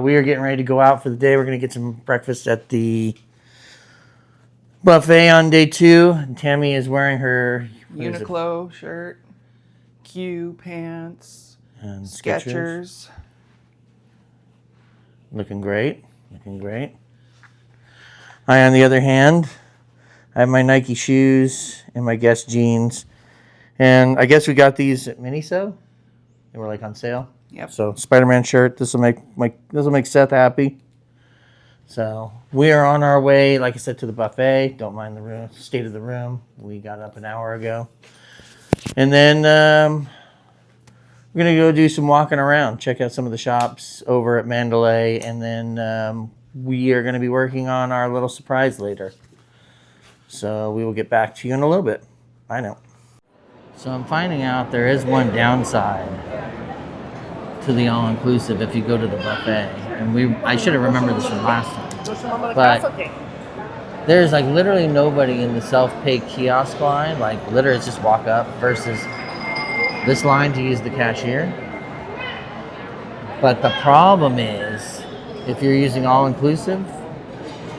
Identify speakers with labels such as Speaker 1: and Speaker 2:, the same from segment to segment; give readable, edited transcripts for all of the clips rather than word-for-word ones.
Speaker 1: We are getting ready to go out for the day. We're going to get some breakfast at the buffet on day 2. And Tammy is wearing her
Speaker 2: Uniqlo shirt, Q pants,
Speaker 1: and
Speaker 2: Skechers.
Speaker 1: Looking great. Looking great. I, on the other hand, I have my Nike shoes and my Guess jeans. And I guess we got these at Miniso. They were like on sale.
Speaker 2: Yep.
Speaker 1: So Spider-Man shirt. This will make Seth happy. So we are on our way, like I said, to the buffet. Don't mind the state of the room. We got up an hour ago. And then we're going to go do some walking around, check out some of the shops over at Mandalay. And then we are going to be working on our little surprise later. So we will get back to you in a little bit. Bye now. So I'm finding out there is one downside to the all-inclusive if you go to the buffet. And I should have remembered this from last time. But there's like literally nobody in the self-pay kiosk line. Like literally it's just walk up versus this line to use the cashier. But the problem is if you're using all-inclusive,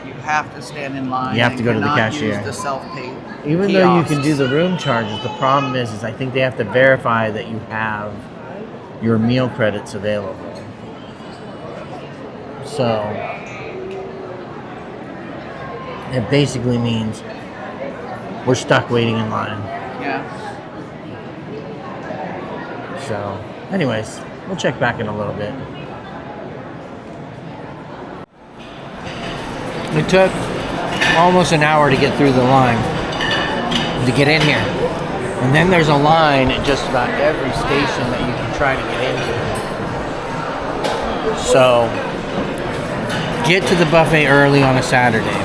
Speaker 2: you have to stand in line.
Speaker 1: You have to go to the cashier.
Speaker 2: Use the self-pay
Speaker 1: Even
Speaker 2: kiosks.
Speaker 1: though you can do the room charges, the problem is I think they have to verify that you have your meal credits available. So it basically means we're stuck waiting in line.
Speaker 2: Yeah.
Speaker 1: So anyways, we'll check back in a little bit. It took almost an hour to get through the line to get in here. And then there's a line at just about every station that you can try to get into. So get to the buffet early on a Saturday.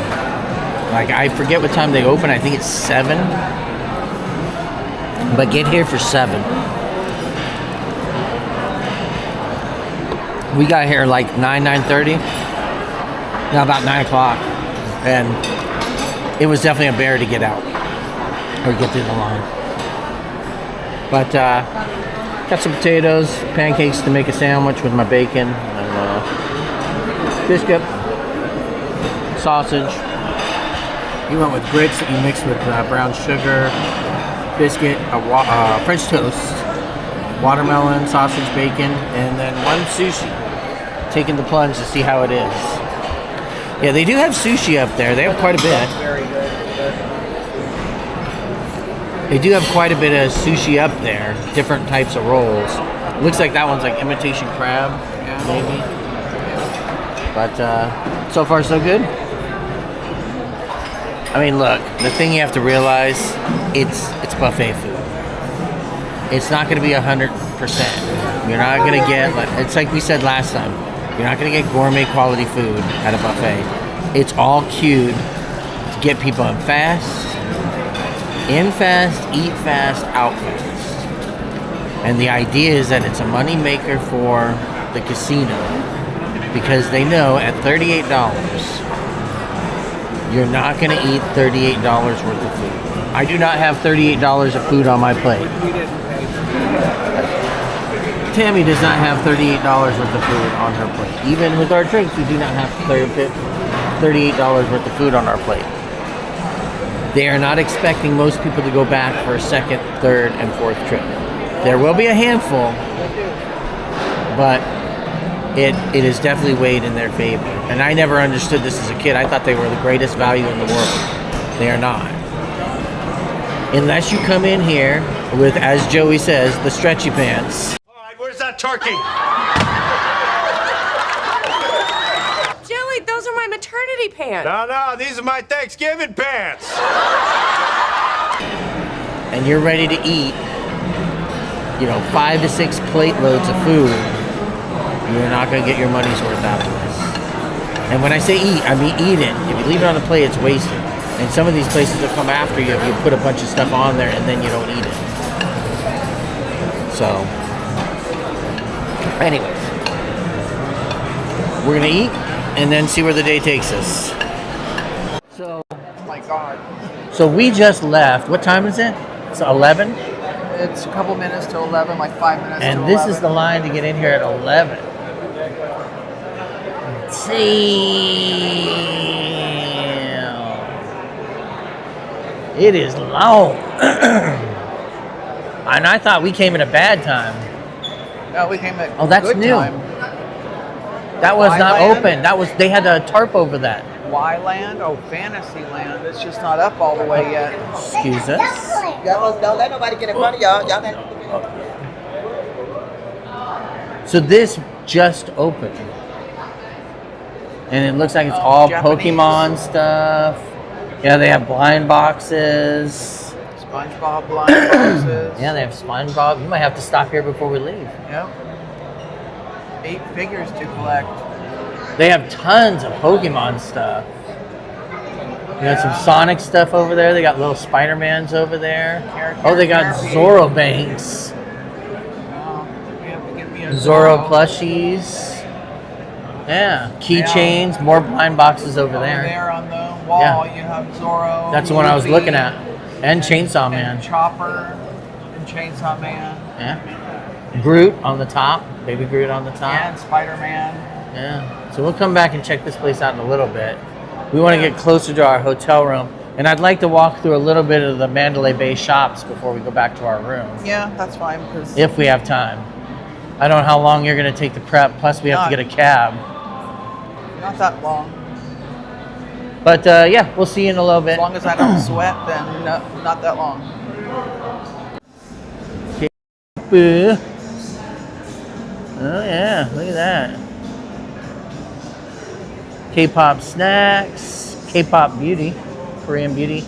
Speaker 1: Like I forget what time they open. I think it's 7. But get here for 7. We got here like 9:30. Now about 9 o'clock. And it was definitely a bear to get out or get through the line. But got some potatoes, pancakes to make a sandwich with my bacon, and biscuit, sausage. You went with grits that you mixed with brown sugar, biscuit, French toast, watermelon, sausage, bacon, and then 1 sushi. Taking the plunge to see how it is. Yeah, they do have sushi up there. They have quite a bit.
Speaker 2: Very good.
Speaker 1: They do have quite a bit of sushi up there. Different types of rolls. Looks like that one's like imitation crab, maybe. But so far so good. I mean, look, the thing you have to realize, it's buffet food. It's not going to be 100%. You're not going to get, it's like we said last time, you're not going to get gourmet quality food at a buffet. It's all cued to get people in fast, eat fast, out fast. And the idea is that it's a money maker for the casino because they know at $38, you're not going to eat $38 worth of food. I do not have $38 of food on my plate. Tammy does not have $38 worth of food on her plate. Even with our drinks, we do not have $38 worth of food on our plate. They are not expecting most people to go back for a second, third, and fourth trip. There will be a handful, but it is definitely weighed in their favor. And I never understood this as a kid. I thought they were the greatest value in the world. They are not. Unless you come in here with, as Joey says, the stretchy pants.
Speaker 3: Where's that turkey?
Speaker 4: Joey, those are my maternity pants.
Speaker 3: No, these are my Thanksgiving pants.
Speaker 1: And you're ready to eat, 5 to 6 plate loads of food. You're not going to get your money's worth out of this. And when I say eat, I mean eat it. If you leave it on the plate, it's wasted. And some of these places will come after you if you put a bunch of stuff on there and then you don't eat it. So, anyways, we're gonna eat and then see where the day takes us. So,
Speaker 2: Oh my God.
Speaker 1: so we just left. What time is it? It's 11,
Speaker 2: It's a couple minutes to 11, like 5 minutes to 11.
Speaker 1: and this is the line to get in here at 11. Damn. It is long. And I thought we came at a bad time.
Speaker 2: No, we came at
Speaker 1: Oh, that's
Speaker 2: good
Speaker 1: new.
Speaker 2: time.
Speaker 1: That was not
Speaker 2: Thailand?
Speaker 1: open. They had a tarp over that.
Speaker 2: Y Land? Oh, Fantasyland. It's just not up all the way yet.
Speaker 1: Excuse us.
Speaker 5: Y'all don't let nobody get in front of y'all. Y'all got.
Speaker 1: So this just opened. And it looks like it's all
Speaker 2: Japanese.
Speaker 1: Pokemon stuff. Yeah, they have blind boxes.
Speaker 2: SpongeBob blind boxes.
Speaker 1: Yeah, they have SpongeBob. You might have to stop here before we leave.
Speaker 2: Yep. 8 figures to collect.
Speaker 1: They have tons of Pokemon stuff. You got some Sonic stuff over there. They got little Spider-Mans over there. Oh, they got Zorro Banks.
Speaker 2: Oh, you have to give me a
Speaker 1: Zorro plushies. Yeah, keychains, more blind boxes over
Speaker 2: Over
Speaker 1: there.
Speaker 2: there on the wall,
Speaker 1: Yeah.
Speaker 2: you have Zorro.
Speaker 1: That's the one I was
Speaker 2: Luffy,
Speaker 1: looking at. And Chainsaw Man.
Speaker 2: And Chopper and Chainsaw Man.
Speaker 1: Yeah. Groot on the top. Baby Groot on the top.
Speaker 2: And Spider-Man.
Speaker 1: Yeah. So we'll come back and check this place out in a little bit. We want to get closer to our hotel room. And I'd like to walk through a little bit of the Mandalay Bay shops before we go back to our room.
Speaker 2: Yeah, that's fine. Cause
Speaker 1: If we have time. I don't know how long you're going to take the prep. Plus, we have to get a cab.
Speaker 2: not that long.
Speaker 1: But yeah, we'll see you in a little bit.
Speaker 2: As long as I don't sweat, then no, not that long.
Speaker 1: Boo. Oh yeah, look at that. K-pop snacks, K-pop beauty, Korean beauty,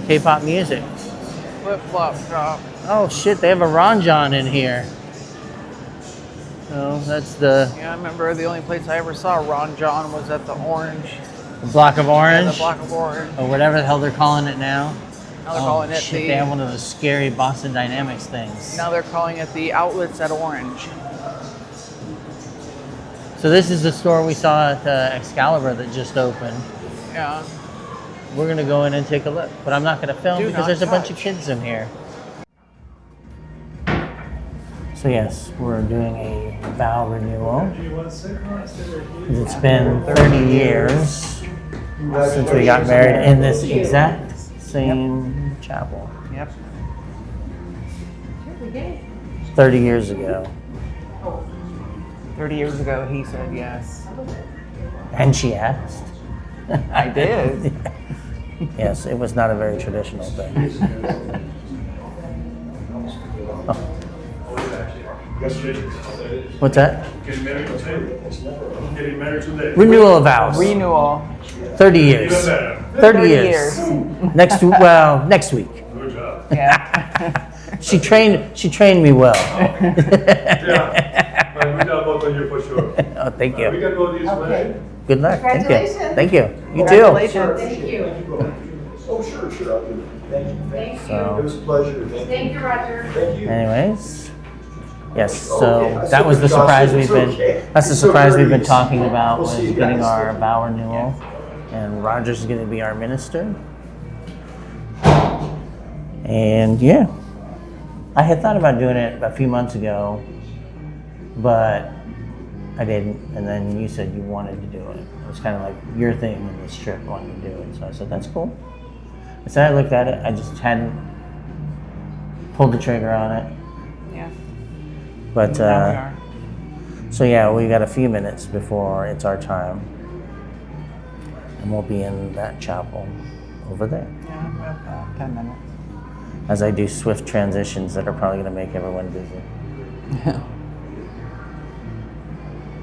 Speaker 1: K-pop music.
Speaker 2: Flip-flop shop.
Speaker 1: Oh shit, they have a Ranjan in here. Oh, that's the
Speaker 2: Yeah, I remember the only place I ever saw Ron John was at the Orange.
Speaker 1: block of
Speaker 2: Yeah,
Speaker 1: orange,
Speaker 2: the block of Orange.
Speaker 1: or whatever the hell they're calling it now.
Speaker 2: Now they're calling it
Speaker 1: shit,
Speaker 2: the.
Speaker 1: they have one of those scary Boston Dynamics things.
Speaker 2: Now they're calling it the Outlets at Orange.
Speaker 1: So this is the store we saw at Excalibur that just opened.
Speaker 2: Yeah.
Speaker 1: We're gonna go in and take a look, but I'm not gonna film
Speaker 2: Do
Speaker 1: because
Speaker 2: not
Speaker 1: there's a bunch of
Speaker 2: touch.
Speaker 1: kids in here. So yes, we're doing a vow renewal. It's been 30 years since we got married in this exact same chapel.
Speaker 2: Yep.
Speaker 1: 30 years ago.
Speaker 2: 30 years ago, he said yes.
Speaker 1: And she asked.
Speaker 2: I did.
Speaker 1: Yes, it was not a very traditional thing. Oh. What's that?
Speaker 6: Getting married today.
Speaker 1: Renewal of vows.
Speaker 2: Renewal.
Speaker 1: 30 years. 30 years. Next week.
Speaker 6: Good job.
Speaker 2: Yeah.
Speaker 1: She trained me well.
Speaker 6: Yeah, but good job both of you for sure.
Speaker 1: Oh, thank
Speaker 6: We
Speaker 1: you.
Speaker 6: can go this way.
Speaker 1: Good luck. Thank you.
Speaker 7: Congratulations.
Speaker 1: Thank you. You too.
Speaker 2: Congratulations.
Speaker 7: Thank you.
Speaker 5: Oh, sure, I'll do it. Thank you.
Speaker 7: Thank you.
Speaker 5: It
Speaker 1: So,
Speaker 5: was a pleasure.
Speaker 7: Thank you, Roger.
Speaker 5: Thank you.
Speaker 1: anyways, yes. So that was the surprise we've been. That's the surprise we've been talking about was getting our vow renewal, and Roger's is going to be our minister. And yeah, I had thought about doing it a few months ago, but I didn't. And then you said you wanted to do it. It was kind of like your thing in this trip, wanting to do it. So I said, that's cool. I said, I looked at it. I just hadn't pulled the trigger on it.
Speaker 2: Yeah.
Speaker 1: But
Speaker 2: Now we are.
Speaker 1: so yeah, we got a few minutes before it's our time, and we'll be in that chapel over there
Speaker 2: Yeah, about 10 minutes.
Speaker 1: as I do swift transitions that are probably going to make everyone busy.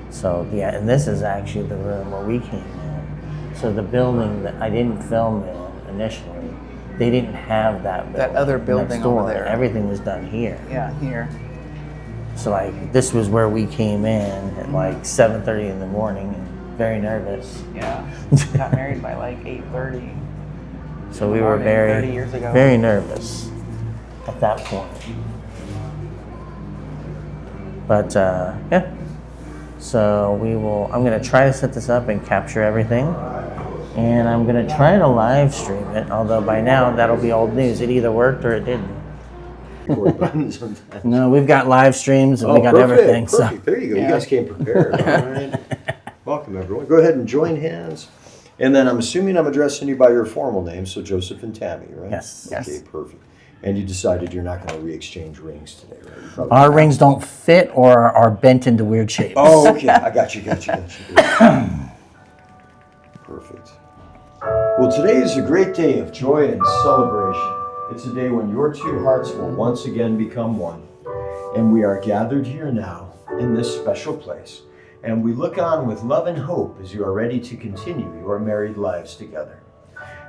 Speaker 1: So yeah, and this is actually the room where we came in. So the building that I didn't film in initially, they didn't have that building
Speaker 2: other
Speaker 1: next
Speaker 2: building
Speaker 1: door.
Speaker 2: over there.
Speaker 1: Everything was done here.
Speaker 2: Yeah, here.
Speaker 1: So like this was where we came in at like 7:30 in the morning, and very nervous.
Speaker 2: Yeah. Got married by like 8:30.
Speaker 1: So we were
Speaker 2: Morning,
Speaker 1: very
Speaker 2: 30 years ago.
Speaker 1: very nervous at that point. But yeah. So I'm gonna try to set this up and capture everything. And I'm gonna try to live stream it, although by now that'll be old news. It either worked or it didn't.
Speaker 7: record button sometimes.
Speaker 1: No, we've got live streams and we got
Speaker 7: perfect,
Speaker 1: everything.
Speaker 7: Perfect. There you go.
Speaker 1: Yeah.
Speaker 7: You guys came prepared. All right. Welcome, everyone. Go ahead and join hands. And then I'm assuming I'm addressing you by your formal name, so Joseph and Tammy, right?
Speaker 1: Yes.
Speaker 7: Okay,
Speaker 2: Yes.
Speaker 7: perfect. And you decided you're not going to re-exchange rings today, right? You probably-
Speaker 1: Our rings don't fit or are bent into weird shapes.
Speaker 7: Oh, okay. I got you. Perfect. Well, today is a great day of joy and celebration. It's a day when your two hearts will once again become one. And we are gathered here now in this special place. And we look on with love and hope as you are ready to continue your married lives together.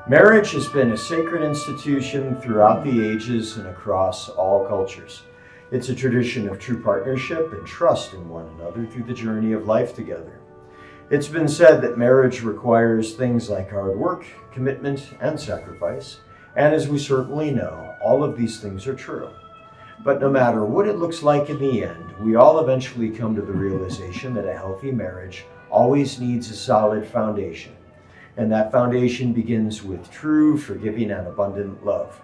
Speaker 7: Marriage has been a sacred institution throughout the ages and across all cultures. It's a tradition of true partnership and trust in one another through the journey of life together. It's been said that marriage requires things like hard work, commitment, and sacrifice. And as we certainly know, all of these things are true. But no matter what it looks like in the end, we all eventually come to the realization that a healthy marriage always needs a solid foundation. And that foundation begins with true, forgiving, and abundant love.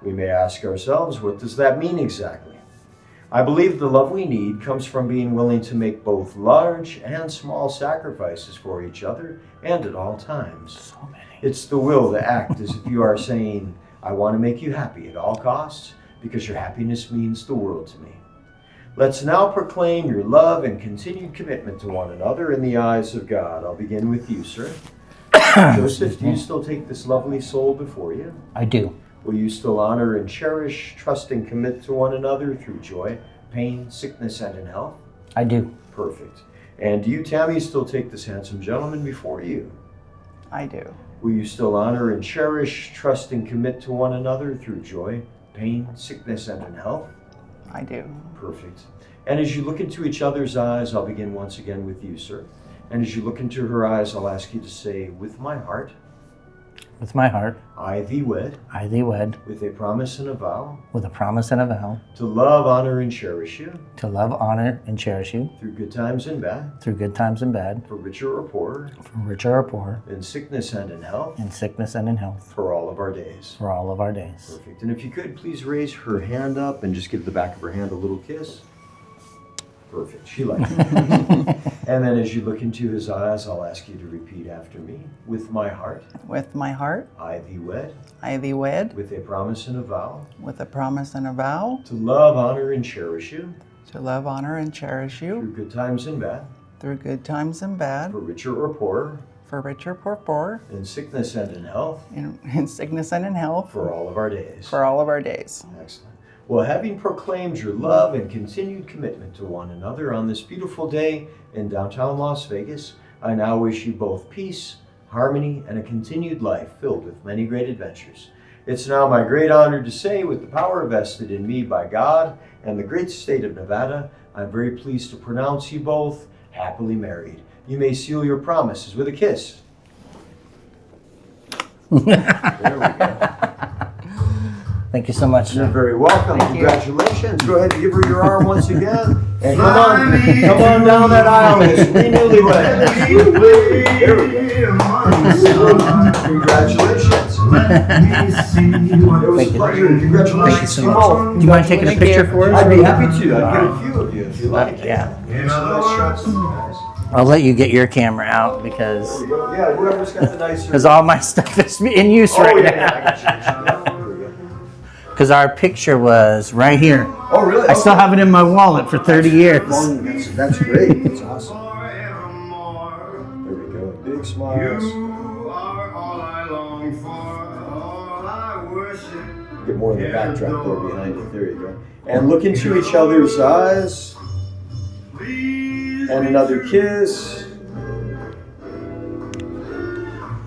Speaker 7: We may ask ourselves, what does that mean exactly? I believe the love we need comes from being willing to make both large and small sacrifices for each other and at all times.
Speaker 1: So many.
Speaker 7: It's the will to act as if you are saying, I want to make you happy at all costs because your happiness means the world to me. Let's now proclaim your love and continued commitment to one another in the eyes of God. I'll begin with you, sir. Joseph, do you still take this lovely soul before you?
Speaker 1: I do.
Speaker 7: Will you still honor and cherish, trust, and commit to one another through joy, pain, sickness, and in health?
Speaker 1: I do.
Speaker 7: Perfect. And do you, Tammy, still take this handsome gentleman before you?
Speaker 2: I do.
Speaker 7: Will you still honor and cherish, trust, and commit to one another through joy, pain, sickness, and in health?
Speaker 2: I do.
Speaker 7: Perfect. And as you look into each other's eyes, I'll begin once again with you, sir. And as you look into her eyes, I'll ask you to say, with my heart,
Speaker 1: With my heart,
Speaker 7: I thee wed,
Speaker 1: I thee wed,
Speaker 7: with a promise and a vow,
Speaker 1: with a promise and a vow,
Speaker 7: to love, honor, and cherish you,
Speaker 1: to love, honor, and cherish you,
Speaker 7: through good times and bad,
Speaker 1: through good times and bad,
Speaker 7: for richer or poorer,
Speaker 1: for richer or poor,
Speaker 7: in sickness and in health,
Speaker 1: in sickness and in health,
Speaker 7: for all of our days.
Speaker 1: for all of our days.
Speaker 7: Perfect. And if you could, please raise her hand up and just give the back of her hand a little kiss. Perfect. She likes it. And then as you look into his eyes, I'll ask you to repeat after me. With my heart,
Speaker 2: With my heart,
Speaker 7: I thee wed,
Speaker 2: I thee wed,
Speaker 7: with a promise and a vow,
Speaker 2: with a promise and a vow,
Speaker 7: to love, honor, and cherish you,
Speaker 2: to love, honor, and cherish you,
Speaker 7: through good times and bad,
Speaker 2: through good times and bad,
Speaker 7: for richer or poorer,
Speaker 2: for richer or poor,
Speaker 7: in sickness and in health,
Speaker 2: in sickness and in health,
Speaker 7: for all of our days.
Speaker 2: for all of our days.
Speaker 7: Excellent. Well, having proclaimed your love and continued commitment to one another on this beautiful day in downtown Las Vegas, I now wish you both peace, harmony, and a continued life filled with many great adventures. It's now my great honor to say, with the power vested in me by God and the great state of Nevada, I'm very pleased to pronounce you both happily married. You may seal your promises with a kiss. There we go.
Speaker 1: Thank you so much.
Speaker 7: You're
Speaker 1: sir.
Speaker 7: very welcome.
Speaker 2: Thank you.
Speaker 7: Congratulations. Go ahead and give her your arm once again. And come on down that aisle, Miss Newlywed. There we go. Congratulations. It was a pleasure. Congratulations.
Speaker 1: Thank you so much. Do you mind taking a
Speaker 2: Thank
Speaker 1: picture
Speaker 2: you.
Speaker 1: for us?
Speaker 7: I'd be happy to. I'd get a few of you if you like.
Speaker 1: Yeah.
Speaker 7: Some nice shots of you guys.
Speaker 1: I'll let you get your camera out because
Speaker 7: There we go. Yeah, whoever's got the nicer.
Speaker 1: all my stuff is in use
Speaker 7: Oh,
Speaker 1: right
Speaker 7: yeah,
Speaker 1: now.
Speaker 7: I got you. Yeah, there we go.
Speaker 1: Because our picture was right here.
Speaker 7: Oh, really?
Speaker 1: I still have it in my wallet for 30 years.
Speaker 7: That's great. That's awesome. There we go. Big smiles. Get more of the backdrop there behind it. There you go. And look into each other's eyes. And another kiss.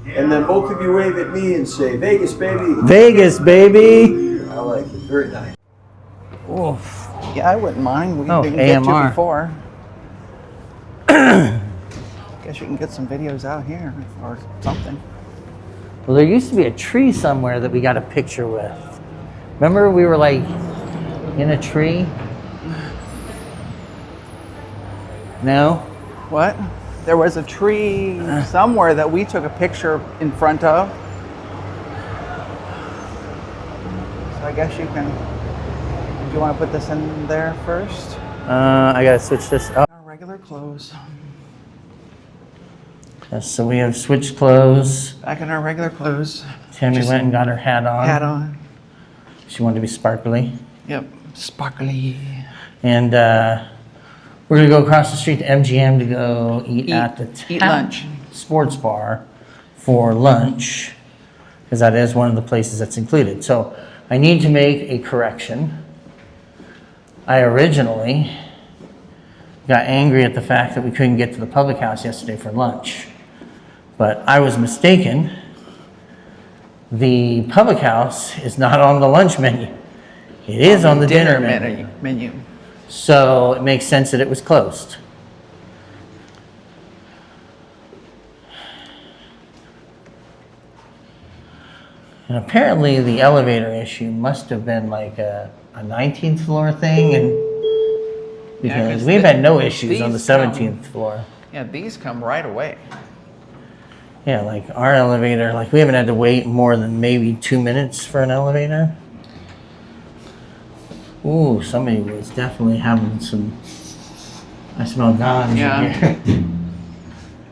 Speaker 7: And then both of you wave at me and say, Vegas, baby.
Speaker 1: Vegas, baby.
Speaker 7: I like it. Very nice.
Speaker 1: Oof.
Speaker 2: Yeah, I wouldn't mind. We
Speaker 1: Oh,
Speaker 2: didn't get to
Speaker 1: AMR.
Speaker 2: before. Guess you can get some videos out here or something.
Speaker 1: Well, there used to be a tree somewhere that we got a picture with. Remember we were like in a tree? No?
Speaker 2: What? There was a tree somewhere that we took a picture in front of. So I guess you can you want to put this in there first?
Speaker 1: I gotta switch this up.
Speaker 2: Our regular clothes.
Speaker 1: Yes, so we have switched clothes.
Speaker 2: Back in our regular clothes.
Speaker 1: Tammy went and got her hat on.
Speaker 2: Hat on.
Speaker 1: She wanted to be sparkly.
Speaker 2: Yep. Sparkly.
Speaker 1: And we're gonna go across the street to MGM to go eat at the
Speaker 2: eat lunch.
Speaker 1: sports bar for lunch, because that is one of the places that's included. So I need to make a correction. I originally got angry at the fact that we couldn't get to the public house yesterday for lunch, but I was mistaken. The public house is not on the lunch menu. It is on the dinner menu. So it makes sense that it was closed. And apparently the elevator issue must have been like a 19th floor thing, and because
Speaker 2: 'cause
Speaker 1: we've had no issues on the
Speaker 2: these come-
Speaker 1: 17th floor.
Speaker 2: Yeah, these come right away.
Speaker 1: Yeah, like our elevator, like we haven't had to wait more than maybe 2 minutes for an elevator. Ooh, somebody was definitely having some, I smell ganja
Speaker 2: Yeah.
Speaker 1: in here.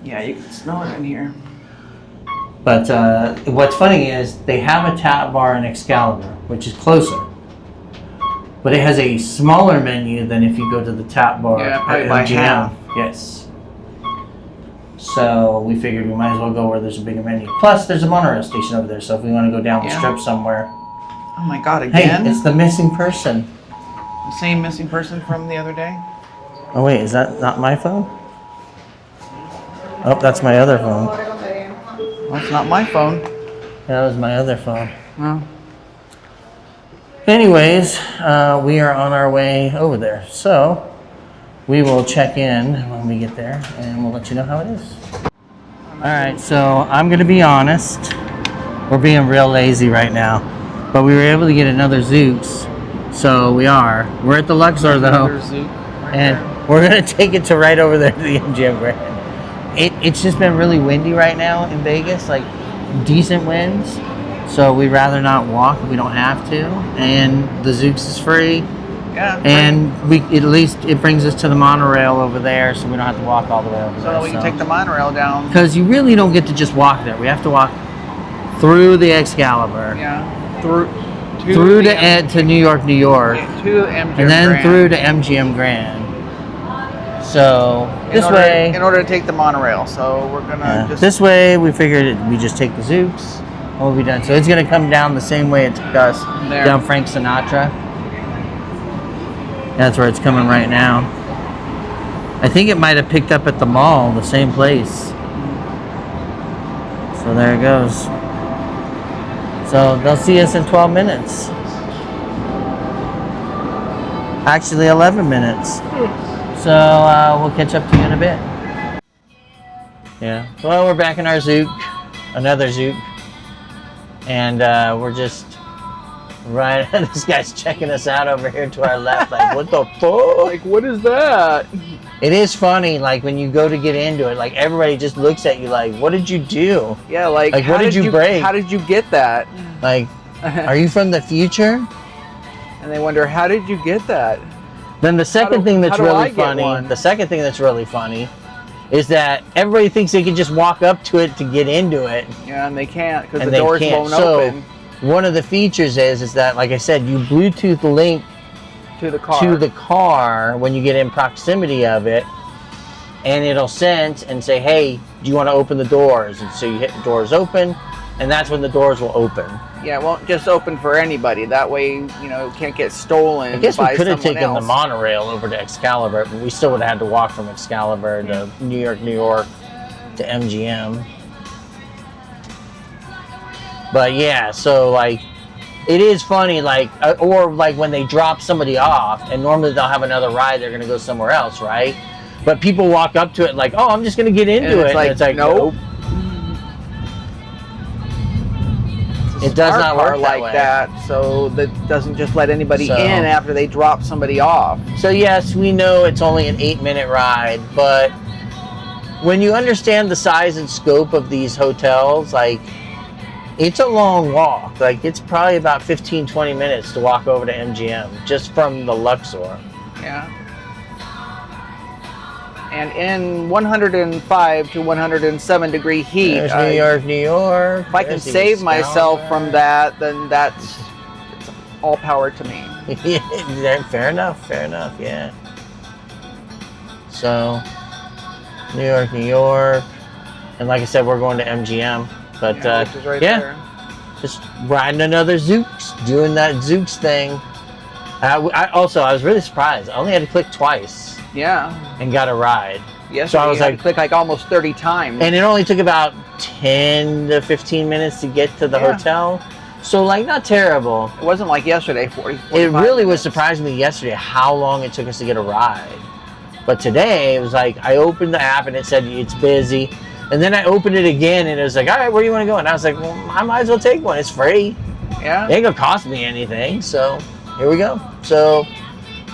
Speaker 2: Yeah, you can smell it in here.
Speaker 1: But what's funny is they have a tap bar in Excalibur, which is closer. But it has a smaller menu than if you go to the tap bar
Speaker 2: Yeah,
Speaker 1: at
Speaker 2: probably by
Speaker 1: MGM.
Speaker 2: half.
Speaker 1: Yes. So we figured we might as well go where there's a bigger menu. Plus, there's a monorail station over there, so if we want to go down the
Speaker 2: Yeah.
Speaker 1: strip somewhere.
Speaker 2: Oh my God,
Speaker 1: Hey,
Speaker 2: again?
Speaker 1: it's the missing person.
Speaker 2: The same missing person from the other day?
Speaker 1: Oh wait, is that not my phone? Oh, that's my other phone.
Speaker 2: Well, it's not my phone.
Speaker 1: That was my other phone.
Speaker 2: No.
Speaker 1: Anyways, we are on our way over there. So we will check in when we get there and we'll let you know how it is. All right, so I'm going to be honest. We're being real lazy right now, but we were able to get another Zooks. So we are. We're at the Luxor though,
Speaker 2: Another Zook right
Speaker 1: and
Speaker 2: there.
Speaker 1: we're going to take it to right over there to the MGM Grand. It's just been really windy right now in Vegas, like decent winds. So we'd rather not walk if we don't have to. And the Zooks is free.
Speaker 2: Yeah.
Speaker 1: And at least it brings us to the monorail over there, so we don't have to walk all the way over there.
Speaker 2: So we can take the monorail down.
Speaker 1: Because you really don't get to just walk there. We have to walk through the Excalibur,
Speaker 2: Yeah. Through
Speaker 1: to New York, New York,
Speaker 2: to MGM
Speaker 1: and then
Speaker 2: Grand.
Speaker 1: through to MGM Grand. So
Speaker 2: in order to take the monorail. So we're gonna just
Speaker 1: this way we figured we just take the Zooks and we'll be done. So it's gonna come down the same way it took us
Speaker 2: There.
Speaker 1: down Frank Sinatra. That's where it's coming right now. I think it might have picked up at the mall, the same place. So there it goes. So they'll see us in 12 minutes. Actually 11 minutes. So we'll catch up to you in a bit. Yeah. Well, we're back in our Zook, another Zook, and we're just right. This guy's checking us out over here to our left. Like, what the fuck?
Speaker 2: like, what is that?
Speaker 1: It is funny, like when you go to get into it, like everybody just looks at you like, "What did you do?
Speaker 2: Yeah, like
Speaker 1: Like,
Speaker 2: how
Speaker 1: what did you break?
Speaker 2: How did you get that?
Speaker 1: Like, are you from the future?"
Speaker 2: And they wonder, how did you get that?
Speaker 1: Then the second thing that's
Speaker 2: how do I
Speaker 1: really
Speaker 2: get
Speaker 1: funny,
Speaker 2: one?
Speaker 1: the second thing that's really funny, is that everybody thinks they can just walk up to it to get into it.
Speaker 2: Yeah, and they can't because
Speaker 1: And
Speaker 2: the
Speaker 1: they
Speaker 2: doors
Speaker 1: can't.
Speaker 2: won't
Speaker 1: So
Speaker 2: open
Speaker 1: one of the features is that, like I said, you Bluetooth link
Speaker 2: to the car.
Speaker 1: to the car when you get in proximity of it, and it'll sense and say, "Hey, do you want to open the doors?" And so you hit the doors open, and that's when the doors will open.
Speaker 2: Yeah, it won't just open for anybody. That way, you know, it can't get stolen.
Speaker 1: I guess we
Speaker 2: by
Speaker 1: could have
Speaker 2: someone
Speaker 1: taken the
Speaker 2: else.
Speaker 1: monorail over to Excalibur, but we still would have had to walk from Excalibur to New York, New York to MGM. But yeah, so like, it is funny, like, or like when they drop somebody off, and normally they'll have another ride, they're gonna go somewhere else, right? But people walk up to it like, "Oh, I'm just gonna get into
Speaker 2: And
Speaker 1: it."
Speaker 2: it's like,
Speaker 1: and it's like,
Speaker 2: nope.
Speaker 1: It does
Speaker 2: Smart
Speaker 1: not work
Speaker 2: car like
Speaker 1: way.
Speaker 2: that, so that doesn't just let anybody
Speaker 1: So-
Speaker 2: in after they drop somebody off.
Speaker 1: So yes, we know it's only an 8-minute ride, but when you understand the size and scope of these hotels, like, It's a long walk. Like, it's probably about 15, 20 minutes to walk over to MGM just from the Luxor.
Speaker 2: Yeah. And in 105 to 107 degree heat,
Speaker 1: There's New York, New York.
Speaker 2: if I can save myself from that, then it's all power to me.
Speaker 1: Yeah, fair enough, yeah. So, New York, New York. And like I said, we're going to MGM. But
Speaker 2: Which is right there.
Speaker 1: just riding another Zooks, doing that Zooks thing. I was really surprised. I only had to click twice.
Speaker 2: Yeah.
Speaker 1: And got a ride.
Speaker 2: Yes.
Speaker 1: So I was like,
Speaker 2: click like almost 30 times.
Speaker 1: And it only took about 10 to 15 minutes to get to the hotel. So like, not terrible.
Speaker 2: It wasn't like yesterday, 40.
Speaker 1: It really was surprising me yesterday how long it took us to get a ride. But today it was like, I opened the app and it said it's busy. And then I opened it again and it was like, all right, where do you want to go? And I was like, well, I might as well take one. It's free.
Speaker 2: Yeah.
Speaker 1: It ain't gonna cost me anything. So here we go. So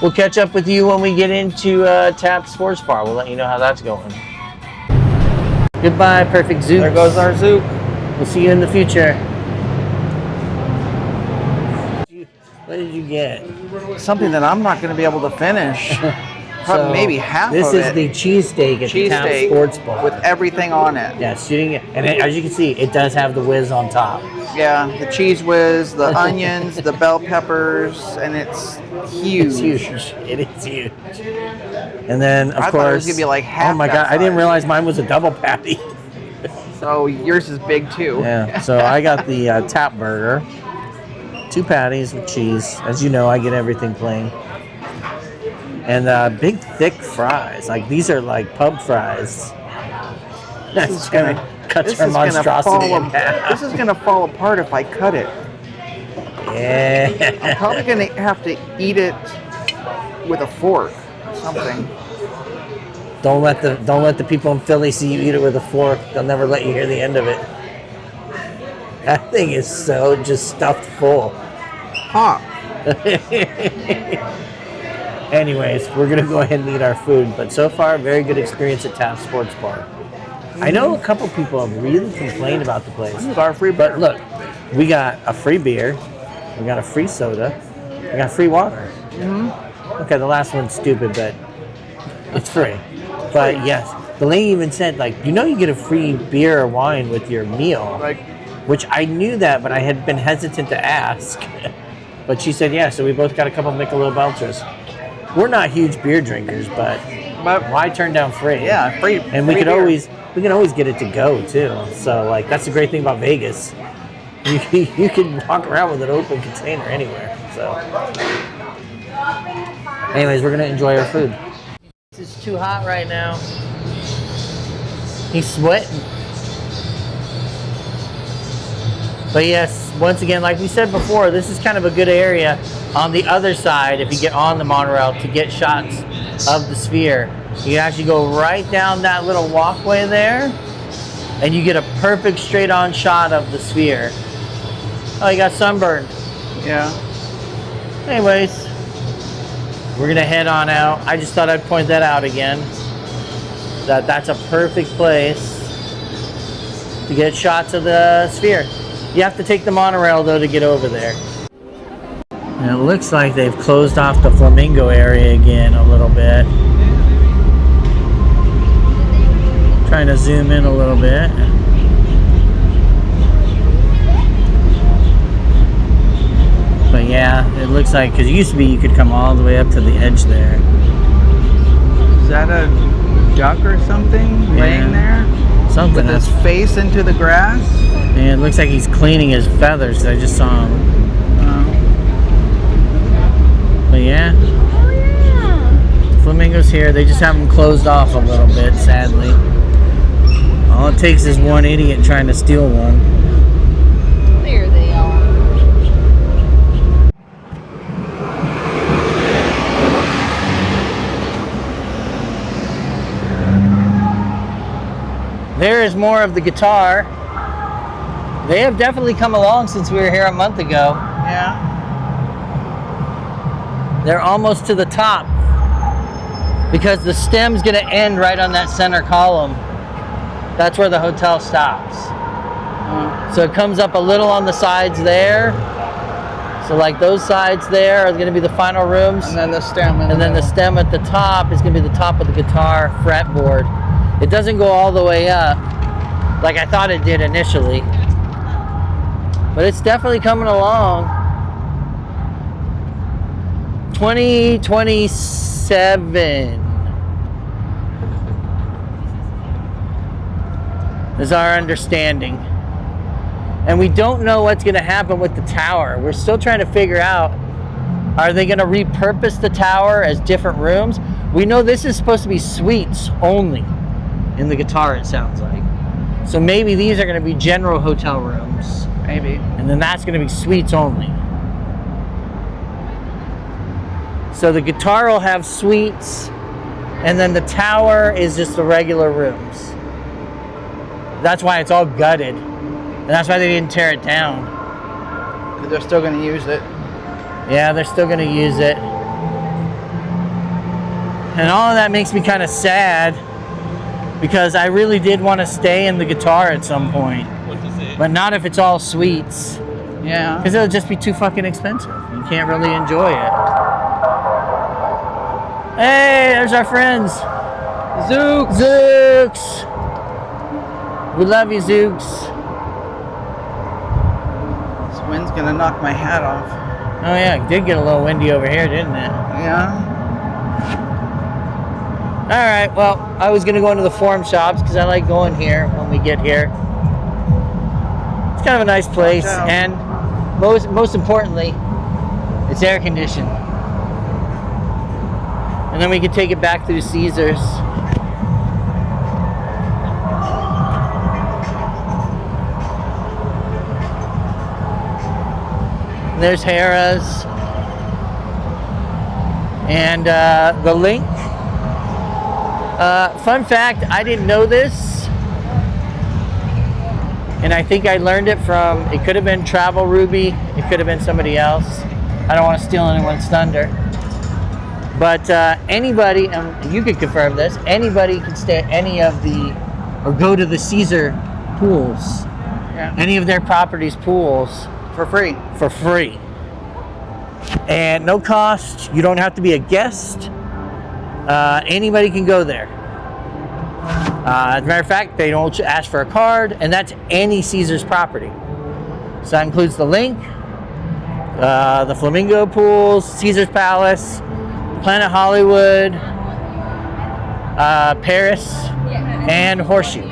Speaker 1: we'll catch up with you when we get into Tap Sports Bar. We'll let you know how that's going. Goodbye, Perfect Zoo.
Speaker 2: There goes our Zook.
Speaker 1: We'll see you in the future. What did you get?
Speaker 2: Something that I'm not going to be able to finish. Probably
Speaker 1: So,
Speaker 2: maybe half of
Speaker 1: This
Speaker 2: it.
Speaker 1: is the cheesesteak at the Town
Speaker 2: Cheesesteak
Speaker 1: Sports Bar.
Speaker 2: with everything on it.
Speaker 1: Yeah, shooting it. And as you can see, it does have the whiz on top.
Speaker 2: Yeah, the cheese whiz, the onions, the bell peppers, and it's huge.
Speaker 1: It's huge. It is huge. And then, of
Speaker 2: I
Speaker 1: course,
Speaker 2: thought it was gonna be like half
Speaker 1: oh my
Speaker 2: that
Speaker 1: God, I didn't
Speaker 2: size.
Speaker 1: realize mine was a double patty.
Speaker 2: So yours is big too.
Speaker 1: Yeah, so I got the Tap Burger. 2 patties with cheese. As you know, I get everything plain. And big, thick fries. Like, these are like pub fries. That's gonna cut your monstrosity in half.
Speaker 2: This is gonna fall apart if I cut it.
Speaker 1: Yeah.
Speaker 2: I'm probably gonna have to eat it with a fork or something.
Speaker 1: Don't let the people in Philly see you eat it with a fork. They'll never let you hear the end of it. That thing is so just stuffed full.
Speaker 2: Huh.
Speaker 1: Anyways, we're gonna go ahead and eat our food. But so far, very good experience at Tap Sports Bar. I know a couple people have really complained about the place.
Speaker 2: This is our free beer.
Speaker 1: But look, we got a free beer, we got a free soda, we got free water. Okay, the last one's stupid, but it's free. But yes, the lady even said, like, you get a free beer or wine with your meal.
Speaker 2: Like,
Speaker 1: Which I knew that, but I had been hesitant to ask. But she said, yeah, so we both got a couple Michelob Ultras. We're not huge beer drinkers, but why turn down free?
Speaker 2: yeah, free.
Speaker 1: And we
Speaker 2: free
Speaker 1: can
Speaker 2: beer.
Speaker 1: always get it to go too. So like, that's the great thing about Vegas. You can walk around with an open container anywhere. So anyways, we're gonna enjoy our food. It's too hot right now. He's sweating. But yes, once again, like we said before, this is kind of a good area on the other side if you get on the monorail to get shots of the sphere. You actually go right down that little walkway there and you get a perfect straight on shot of the sphere. Oh, you got sunburned.
Speaker 2: Yeah.
Speaker 1: Anyways, we're gonna head on out. I just thought I'd point that out again. That's a perfect place to get shots of the sphere. You have to take the monorail though to get over there. And it looks like they've closed off the flamingo area again a little bit. Trying to zoom in a little bit. But yeah, it looks like, because it used to be you could come all the way up to the edge there.
Speaker 2: Is that a duck or something laying there?
Speaker 1: Something.
Speaker 2: With his face into the grass?
Speaker 1: And it looks like he's cleaning his feathers, 'cause I just saw him. But yeah. Flamingos here, they just have them closed off a little bit, sadly. All it takes is one idiot trying to steal one.
Speaker 8: There they are.
Speaker 1: There is more of the guitar. They have definitely come along since we were here a month ago.
Speaker 2: Yeah.
Speaker 1: They're almost to the top because the stem's gonna end right on that center column. That's where the hotel stops. So it comes up a little on the sides there. So like those sides there are going to be the final rooms.
Speaker 2: And then the stem.
Speaker 1: And then the stem at the top is going to be the top of the guitar fretboard. It doesn't go all the way up like I thought it did initially. But it's definitely coming along. 2027 is our understanding. And we don't know what's going to happen with the tower. We're still trying to figure out, are they going to repurpose the tower as different rooms? We know this is supposed to be suites only in the guitar, it sounds like. So maybe these are going to be general hotel rooms.
Speaker 2: Maybe.
Speaker 1: And then that's going to be suites only. So the guitar will have suites, and then the tower is just the regular rooms. That's why it's all gutted. And that's why they didn't tear it down.
Speaker 2: Because they're still going to use it.
Speaker 1: Yeah, they're still going to use it. And all of that makes me kind of sad, because I really did want to stay in the guitar at some point. But not if it's all suites.
Speaker 2: Yeah.
Speaker 1: Because it'll just be too fucking expensive. You can't really enjoy it. Hey, there's our friends.
Speaker 2: Zooks.
Speaker 1: Zooks. We love you, Zooks.
Speaker 2: This wind's going to knock my hat off.
Speaker 1: Oh yeah, it did get a little windy over here, didn't it?
Speaker 2: Yeah.
Speaker 1: All right, well, I was going to go into the forum shops because I like going here when we get here. It's kind of a nice place, and most importantly, it's air conditioned. And then we can take it back through Caesars. And there's Harrah's. And the link. Fun fact, I didn't know this. And I think I learned it from, it could have been Travel Ruby. It could have been somebody else. I don't want to steal anyone's thunder. But anybody, and you could confirm this, anybody can stay at any of the, or go to the Caesar pools.
Speaker 2: Yeah.
Speaker 1: Any of their properties' pools.
Speaker 2: For free.
Speaker 1: For free. And no cost. You don't have to be a guest. Anybody can go there. As a matter of fact, they don't ask for a card, and that's any Caesars property. So that includes the Link, the Flamingo Pools, Caesars Palace, Planet Hollywood, Paris, and Horseshoe.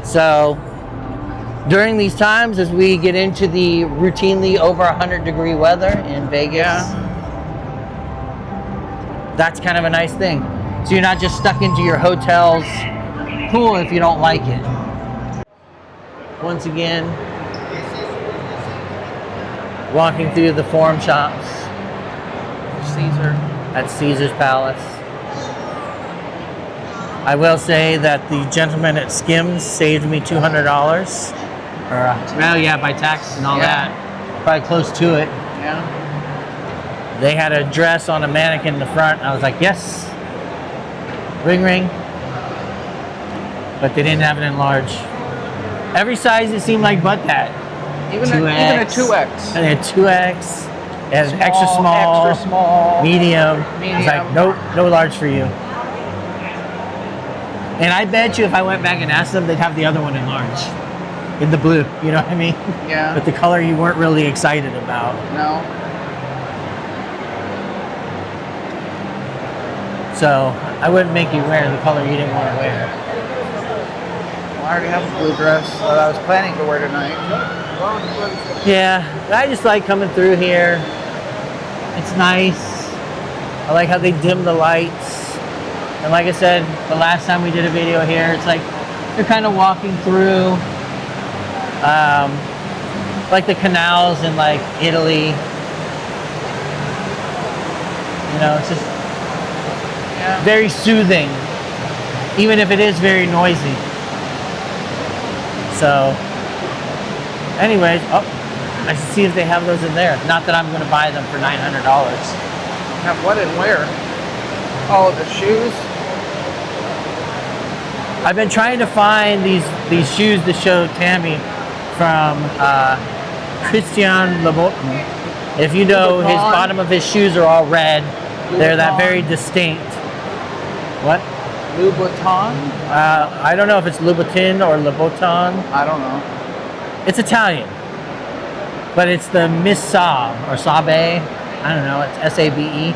Speaker 1: So during these times, as we get into the routinely over 100-degree weather in Vegas, that's kind of a nice thing. So you're not just stuck into your hotel's pool if you don't like it. Once again, walking through the forum shops at Caesar's Palace. I will say that the gentleman at Skims saved me $200. Well, yeah, by taxes and all that. Probably close to it.
Speaker 2: Yeah.
Speaker 1: They had a dress on a mannequin in the front. I was like, yes. Ring, ring. But they didn't have it in large. Every size it seemed like but that.
Speaker 2: Even a 2X.
Speaker 1: And they had 2X. It had extra
Speaker 2: Extra small.
Speaker 1: Medium. It's like, nope, no large for you. And I bet you if I went back and asked them, they'd have the other one in large. In the blue, you know what I mean?
Speaker 2: Yeah.
Speaker 1: But the color you weren't really excited about.
Speaker 2: No.
Speaker 1: So I wouldn't make you wear the color you didn't want to wear.
Speaker 2: Well, I already have a blue dress that I was planning to wear tonight.
Speaker 1: Yeah, I just like coming through here. It's nice. I like how they dim the lights. And like I said, the last time we did a video here, it's like you're kind of walking through like the canals in like Italy. You know, it's just very soothing, even if it is very noisy. So, anyways, I should see if they have those in there. Not that I'm going to buy them for $900.
Speaker 2: Have what and where? Oh, the shoes?
Speaker 1: I've been trying to find these shoes to show Tammy from Christian Louboutin. If you know, his
Speaker 2: Louboutin.
Speaker 1: bottom of his shoes are all red. They're that very distinct. What?
Speaker 2: Louboutin?
Speaker 1: I don't know if it's Louboutin or Louboutin.
Speaker 2: I don't know.
Speaker 1: It's Italian, but it's the Miss Saab or Sabe. I don't know. It's S-A-B-E.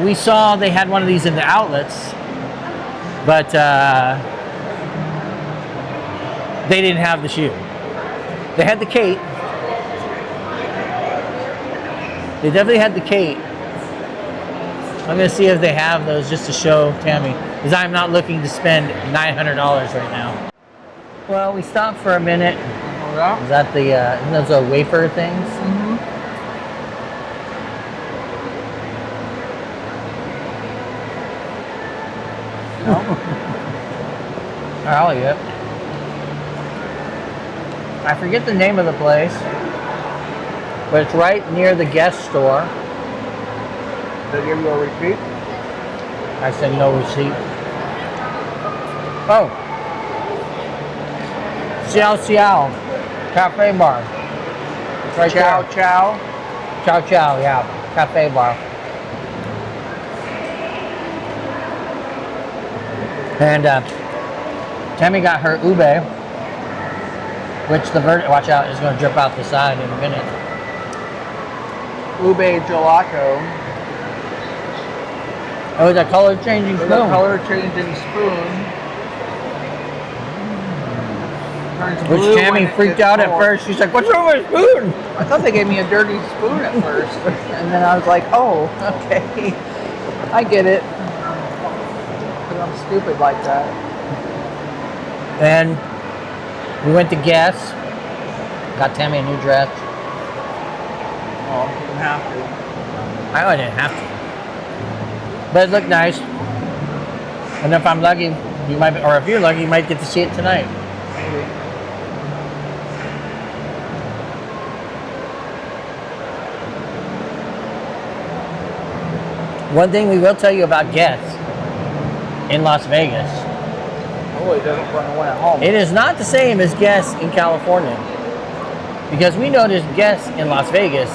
Speaker 1: We saw they had one of these in the outlets, but they didn't have the shoe. They had the Kate. They definitely had the Kate. I'm gonna see if they have those just to show Tammy, because I'm not looking to spend $900 right now. Well, we stopped for a minute.
Speaker 2: Yeah.
Speaker 1: Is that the those are wafer things? I'll eat it. I forget the name of the place, but it's right near the guest store.
Speaker 2: They give you a receipt?
Speaker 1: I said no receipt. Oh. Xiao Xiao Cafe Bar. Right
Speaker 2: Chow
Speaker 1: there.
Speaker 2: chow.
Speaker 1: Chow Chow, yeah. Cafe Bar. And Tammy got her ube, which the watch out, is going to drip out the side in a minute.
Speaker 2: Ube gelato.
Speaker 1: Oh, it's a color changing spoon.
Speaker 2: With a color changing spoon. Turns
Speaker 1: Which
Speaker 2: blue
Speaker 1: Tammy
Speaker 2: when it
Speaker 1: freaked
Speaker 2: gets
Speaker 1: out at
Speaker 2: cold.
Speaker 1: first. She's like, "What's wrong with my spoon?"
Speaker 2: I thought they gave me a dirty spoon at first. And then I was like, oh, okay. I get it. Because I'm stupid like that.
Speaker 1: And we went to Guess. Got Tammy a new dress.
Speaker 2: Oh, you didn't have to.
Speaker 1: I didn't have to. But it looked nice. And if I'm lucky, you might, or if you're lucky, you might get to see it tonight.
Speaker 2: Maybe.
Speaker 1: One thing we will tell you about Guess in Las Vegas.
Speaker 2: Oh, it doesn't run away at home.
Speaker 1: It is not the same as Guess in California. Because we noticed Guess in Las Vegas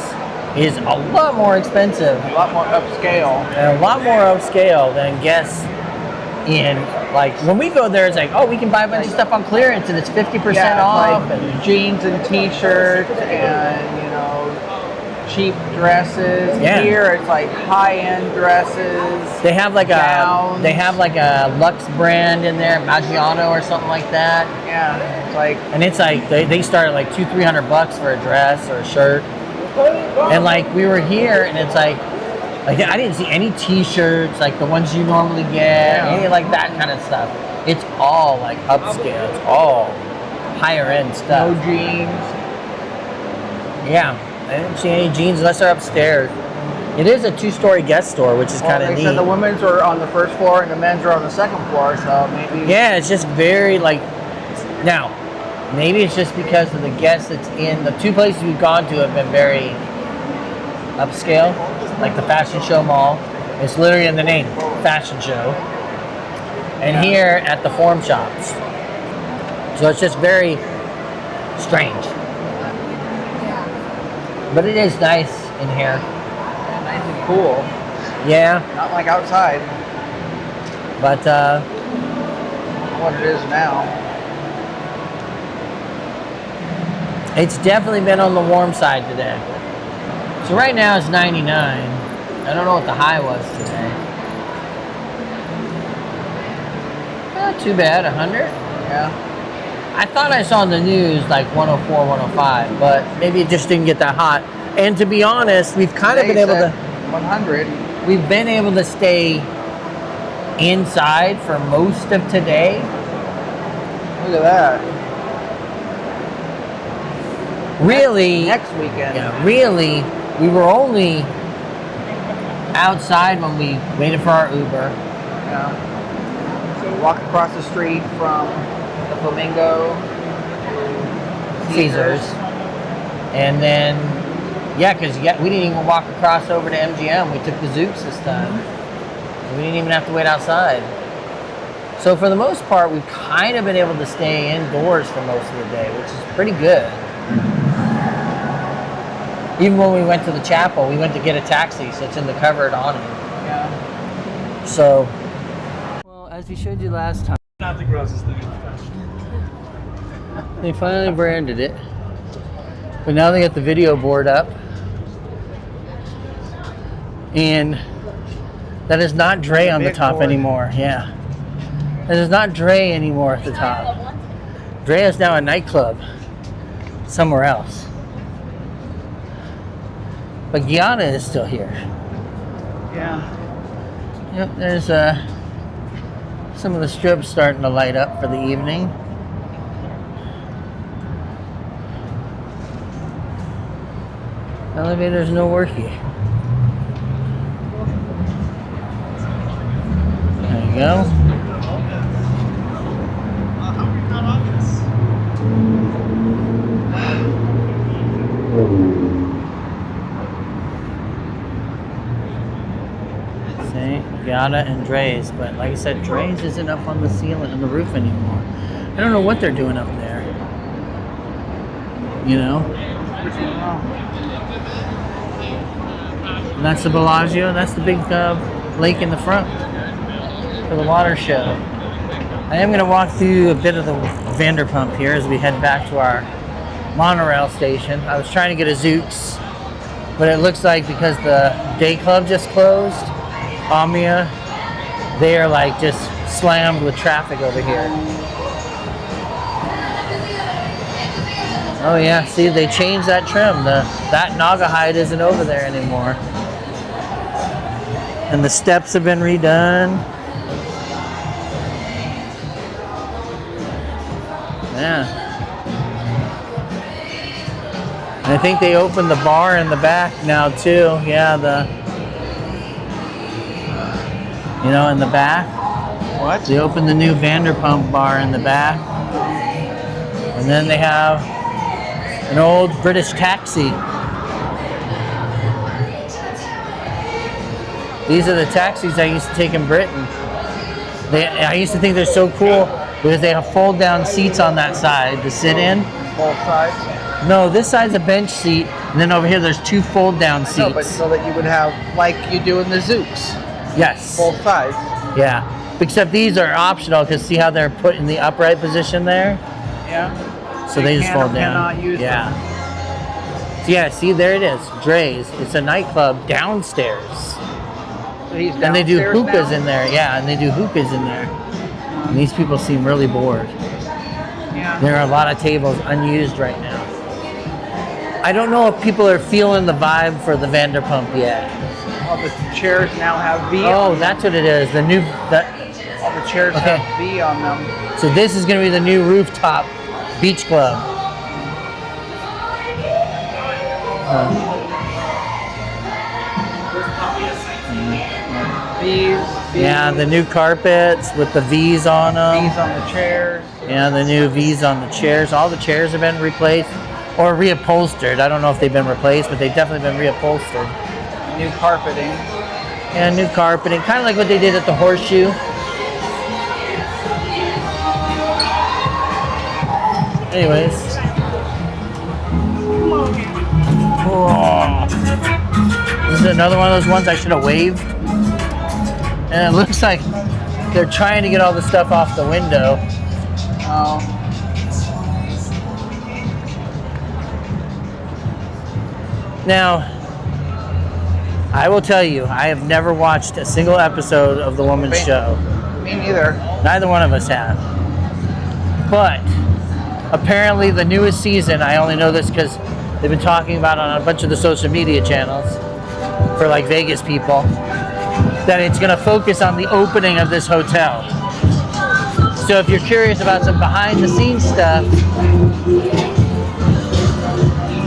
Speaker 1: is a lot more expensive
Speaker 2: A lot more upscale.
Speaker 1: and a lot more upscale than Guess in, like, when we go there, it's like, oh, we can buy a bunch of stuff on clearance and it's 50%
Speaker 2: Yeah,
Speaker 1: off.
Speaker 2: like
Speaker 1: and
Speaker 2: jeans and t-shirts and, you know, cheap dresses.
Speaker 1: Yeah.
Speaker 2: Here it's like high-end dresses.
Speaker 1: they have like
Speaker 2: Gowns.
Speaker 1: a Lux brand in there, Maggiano or something like that.
Speaker 2: Yeah, it's like,
Speaker 1: And it's like they start at like $200-300 for a dress or a shirt. And like we were here, and it's like I didn't see any T-shirts like the ones you normally get, any like that kind of stuff. It's all like upscale. It's all higher end
Speaker 2: no
Speaker 1: stuff.
Speaker 2: jeans.
Speaker 1: Yeah, I didn't see any jeans unless they're upstairs. It is a 2-story guest store, which is
Speaker 2: Well,
Speaker 1: kind of
Speaker 2: they
Speaker 1: neat.
Speaker 2: said the women's are on the first floor and the men's are on the second floor, so maybe.
Speaker 1: Yeah, it's just very like. Now, maybe it's just because of the guests that's in the 2 places we've gone to have been very upscale, like the Fashion Show Mall. It's literally in the name, Fashion Show. And here at the Forum Shops. So it's just very strange. But it is nice in here.
Speaker 2: Nice and cool.
Speaker 1: Yeah,
Speaker 2: Not like outside.
Speaker 1: but
Speaker 2: What it is now.
Speaker 1: it's definitely been on the warm side today. So right now it's 99. I don't know what the high was today. Not too bad, 100.
Speaker 2: Yeah.
Speaker 1: I thought I saw in the news like 104, 105, but maybe it just didn't get that hot. And to be honest, we've kind of been
Speaker 2: They
Speaker 1: able
Speaker 2: said
Speaker 1: to,
Speaker 2: 100.
Speaker 1: we've been able to stay inside for most of today.
Speaker 2: Look at that.
Speaker 1: Really,
Speaker 2: Next weekend.
Speaker 1: yeah, really, we were only outside when we waited for our Uber.
Speaker 2: Yeah. So walk across the street from the Flamingo to
Speaker 1: Caesars. And then, yeah, because we didn't even walk across over to MGM. We took the Zoops this time. We didn't even have to wait outside. So for the most part, we've kind of been able to stay indoors for most of the day, which is pretty good. Even when we went to the chapel, we went to get a taxi, so it's in the covered awning.
Speaker 2: Yeah.
Speaker 1: So, well, as we showed you last time,
Speaker 6: Not the grossest thing.
Speaker 1: they finally branded it. But now they got the video board up. And that is not Dre on the
Speaker 2: big
Speaker 1: top
Speaker 2: board.
Speaker 1: anymore. Yeah. That is not Dre anymore at the top. Dre is now a nightclub somewhere else. But Guyana is still here.
Speaker 2: Yeah.
Speaker 1: Yep, there's some of the strips starting to light up for the evening. Elevator's no worky. There you go. See, Guyana and Dre's, but like I said, Dre's isn't up on the ceiling, on the roof anymore. I don't know what they're doing up there. You know? And that's the Bellagio. That's the big lake in the front for the water show. I am going to walk through a bit of the Vanderpump here as we head back to our monorail station. I was trying to get a Zooks, but it looks like because the day club just closed, Omnia, they are like just slammed with traffic over here. Oh yeah, see, they changed that trim. That Naga hide isn't over there anymore. And the steps have been redone. Yeah. And I think they opened the bar in the back now too. Yeah, in the back.
Speaker 2: What?
Speaker 1: They opened the new Vanderpump bar in the back. And then they have an old British taxi. These are the taxis I used to take in Britain. I used to think they're so cool because they have fold down seats on that side to sit in.
Speaker 2: Both sides?
Speaker 1: No, this side's a bench seat, and then over here there's two fold down seats.
Speaker 2: No, but so that you would have, like you do in the Zooks,
Speaker 1: Yes.
Speaker 2: both sides.
Speaker 1: Yeah. Except these are optional because see how they're put in the upright position there?
Speaker 2: Yeah.
Speaker 1: So they
Speaker 2: You
Speaker 1: just
Speaker 2: can or
Speaker 1: fold down.
Speaker 2: cannot use
Speaker 1: yeah.
Speaker 2: them.
Speaker 1: So yeah, see there it is. Dre's. It's a nightclub downstairs.
Speaker 2: So he's
Speaker 1: And they do
Speaker 2: downstairs
Speaker 1: hookahs
Speaker 2: now?
Speaker 1: in there. Yeah, and they do hookahs in there. And these people seem really bored.
Speaker 2: Yeah.
Speaker 1: There are a lot of tables unused right now. I don't know if people are feeling the vibe for the Vanderpump yet.
Speaker 2: All the chairs now have V
Speaker 1: Oh,
Speaker 2: on them.
Speaker 1: that's what it is. The new.
Speaker 2: All the chairs
Speaker 1: Okay.
Speaker 2: have V on them.
Speaker 1: So this is going to be the new rooftop beach club.
Speaker 2: V's.
Speaker 1: Yeah, the new carpets with the V's on them.
Speaker 2: V's on the chairs.
Speaker 1: Yeah, the new V's on the chairs. All the chairs have been replaced or reupholstered. I don't know if they've been replaced, but they've definitely been reupholstered.
Speaker 2: New carpeting.
Speaker 1: And new carpeting, kind of like what they did at the Horseshoe. Anyways. Oh. This is another one of those ones I should have waved. And it looks like they're trying to get all the stuff off the window.
Speaker 2: Oh.
Speaker 1: Now, I will tell you, I have never watched a single episode of The Woman's Show.
Speaker 2: Me neither.
Speaker 1: Neither one of us have. But apparently the newest season, I only know this because they've been talking about it on a bunch of the social media channels for like Vegas people, that it's going to focus on the opening of this hotel. So if you're curious about some behind the scenes stuff,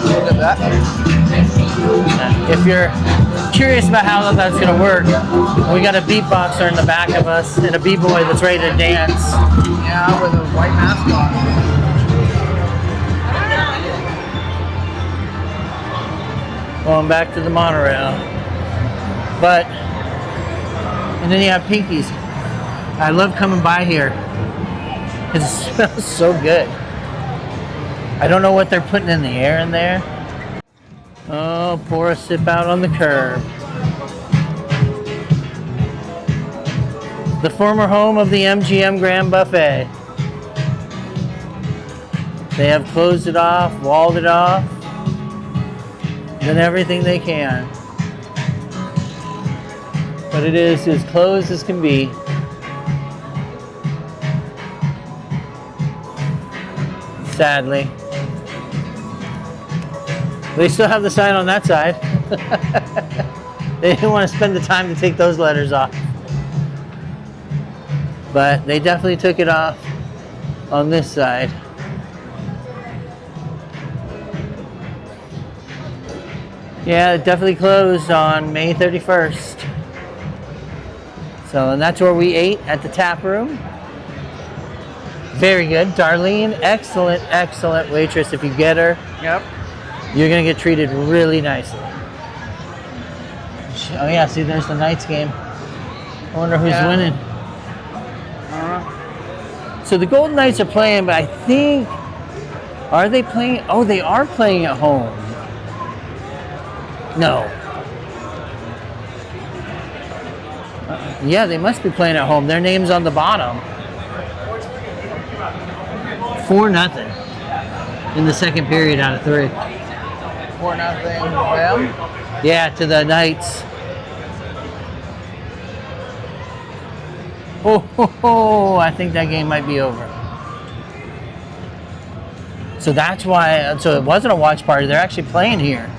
Speaker 2: Look at that.
Speaker 1: if you're curious about how that's going to work, we got a beatboxer in the back of us and a b-boy that's ready to dance.
Speaker 2: Yeah, with a white mask on.
Speaker 1: Going back to the monorail. But, and then you have Pinky's. I love coming by here. It smells so good. I don't know what they're putting in the air in there. Oh, pour a sip out on the curb. The former home of the MGM Grand Buffet. They have closed it off, walled it off, done everything they can. But it is as closed as can be. Sadly. They still have the sign on that side. They didn't want to spend the time to take those letters off. But they definitely took it off on this side. Yeah, it definitely closed on May 31st. So, and that's where we ate, at the tap room. Very good. Darlene, excellent, excellent waitress. If you get her,
Speaker 2: Yep.
Speaker 1: you're going to get treated really nicely. Oh yeah, see, there's the Knights game. I wonder who's winning. So the Golden Knights are playing, but I think, are they playing? Oh, they are playing at home. No. Yeah, they must be playing at home. Their name's on the bottom. 4-0 in the second period out of 3.
Speaker 2: 4-0 them.
Speaker 1: Yeah, to the Knights. Oh, I think that game might be over. So that's why, so it wasn't a watch party. They're actually playing here.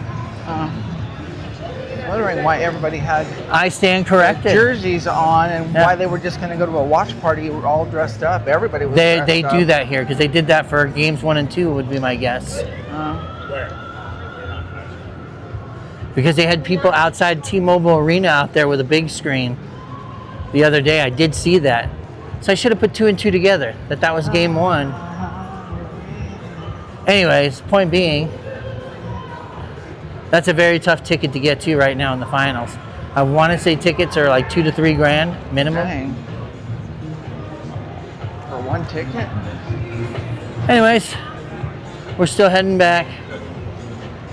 Speaker 2: Wondering why everybody had
Speaker 1: I stand corrected.
Speaker 2: jerseys on and
Speaker 1: Yeah.
Speaker 2: why they were just going to go to a watch party all dressed up. Everybody was dressed
Speaker 1: They
Speaker 2: up.
Speaker 1: do that here because they did that for games 1 and 2 would be my guess. Because they had people outside T-Mobile Arena out there with a big screen the other day. I did see that. So I should have put 2 and 2 together, that was game 1. Anyways, point being, that's a very tough ticket to get to right now in the finals. I want to say tickets are like $2 to $3 grand minimum.
Speaker 2: Dang. For one ticket?
Speaker 1: Anyways, we're still heading back.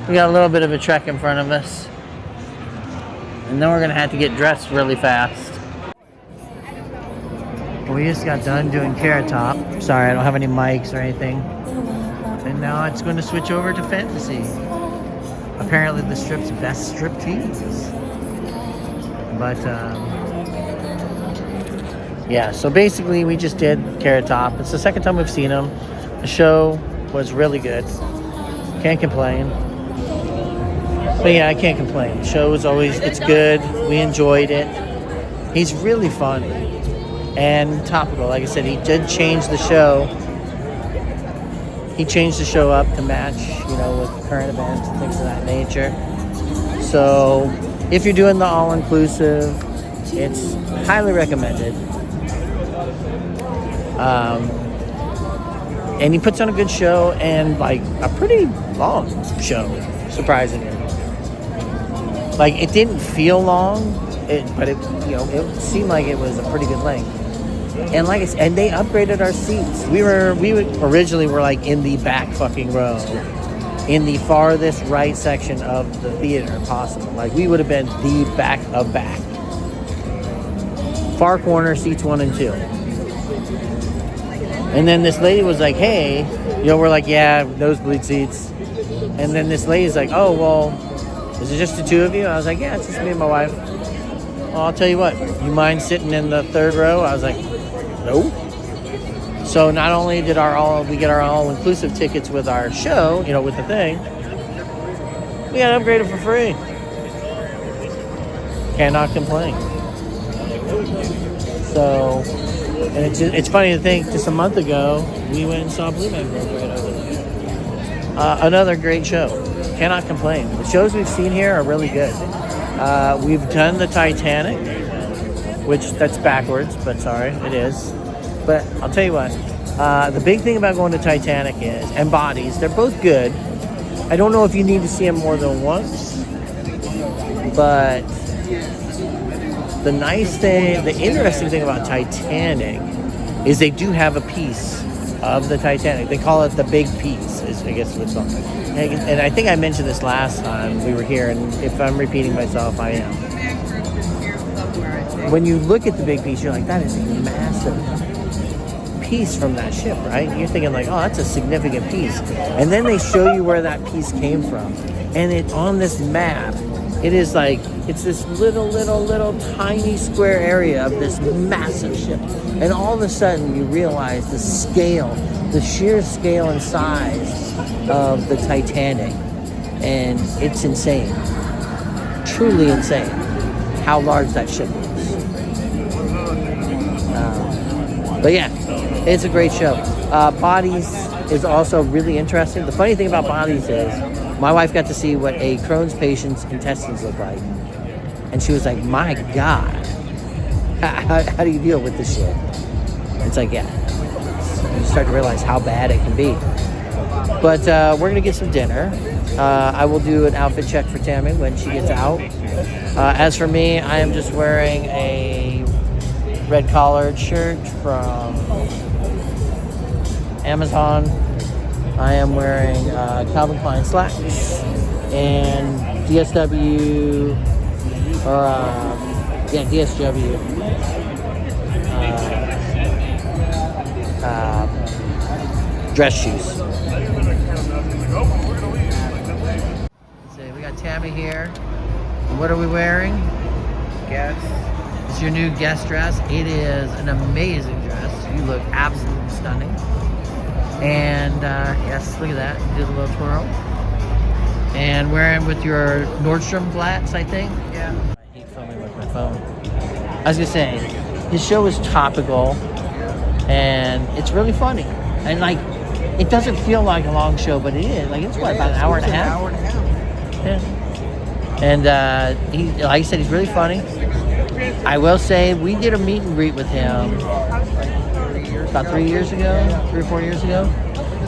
Speaker 1: We got a little bit of a trek in front of us. And then we're going to have to get dressed really fast. We just got done doing Carrot Top. Sorry, I don't have any mics or anything. And now it's going to switch over to Fantasy. Apparently the strip's best striptease. But, yeah, so basically we just did Carrot Top. It's the second time we've seen him. The show was really good. Can't complain. But yeah, I can't complain. The show was always, it's good. We enjoyed it. He's really fun and topical. Like I said, he did change the show. He changed the show up to match, with current events and things of that nature. So if you're doing the all-inclusive, it's highly recommended. And he puts on a good show and like a pretty long show, surprisingly. Like it didn't feel long, but it seemed like it was a pretty good length. And like I said, and they upgraded our seats. We originally were like in the back fucking row, in the farthest right section of the theater possible. Like we would have been the back of back. Far corner, seats 1 and 2. And then this lady was like, hey, we're like, yeah, nosebleed seats. And then this lady's like, oh, well, is it just the 2 of you? I was like, yeah, it's just me and my wife. Well, I'll tell you what, you mind sitting in the 3rd row? I was like, no. So not only did we get our all-inclusive tickets with our show, with the thing, we got upgraded for free. Cannot complain. So, and it's funny to think, just a month ago, we went and saw Blue Man Group right over there. Another great show. Cannot complain. The shows we've seen here are really good. We've done the Titanic, which that's backwards, but sorry, it is. But I'll tell you what, the big thing about going to Titanic is, and Bodies, they're both good. I don't know if you need to see them more than once, but The nice thing, the interesting thing about Titanic is they do have a piece of the Titanic. They call it the big piece, is I guess what's called. And I think I mentioned this last time we were here, and if I'm repeating myself, I am. When you look at the big piece, you're like, that is a massive piece from that ship, right? You're thinking like, oh, that's a significant piece. And then they show you where that piece came from. And it on this map, it is like, it's this little tiny square area of this massive ship. And all of a sudden you realize the scale, the sheer scale and size of the Titanic. And it's insane. Truly insane how large that ship is. But yeah, it's a great show. Bodies is also really interesting. The funny thing about Bodies is my wife got to see what a Crohn's patient's intestines look like. And she was like, my God, how do you deal with this shit? It's like, yeah, you start to realize how bad it can be. But we're going to get some dinner. I will do an outfit check for Tammy when she gets out. As for me, I am just wearing a red collared shirt from Amazon. I am wearing Calvin Klein slacks and DSW, DSW dress shoes. So we got Tammy here. What are we wearing?
Speaker 2: Guess.
Speaker 1: It's your new guest dress. It is an amazing dress. You look absolutely stunning. And yes, look at that. Did a little twirl. And wearing with your Nordstrom flats, I think.
Speaker 2: Yeah.
Speaker 1: I hate filming with my phone. I was gonna say, his show is topical, and it's really funny. And like, it doesn't feel like a long show, but it is. Like it's what, about an hour and a half?
Speaker 2: An hour and a half.
Speaker 1: Yeah. And he, like I said, he's really funny. I will say we did a meet and greet with him about 3 years ago, 3 or 4 years ago,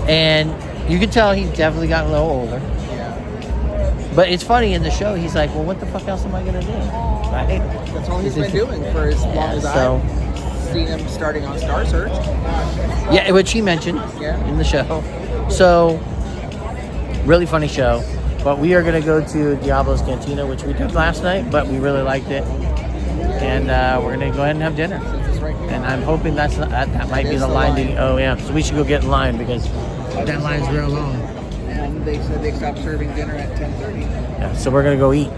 Speaker 1: and you could tell he's definitely gotten a little older.
Speaker 2: Yeah.
Speaker 1: But it's funny in the show. He's like, "Well, what the fuck else am I gonna do?" Right?
Speaker 2: That's all he's been doing for as long as I've seen him starting on Star Search.
Speaker 1: Yeah, which he mentioned in the show. So, really funny show. But we are going to go to Diablo's Cantina, which we did last night, but we really liked it. And we're going to go ahead and have dinner. And I'm hoping that might be the line. Oh, yeah. So we should go get in line because that line's real long.
Speaker 2: And they said they stopped serving dinner at 10:30.
Speaker 1: Yeah, so we're going to go eat.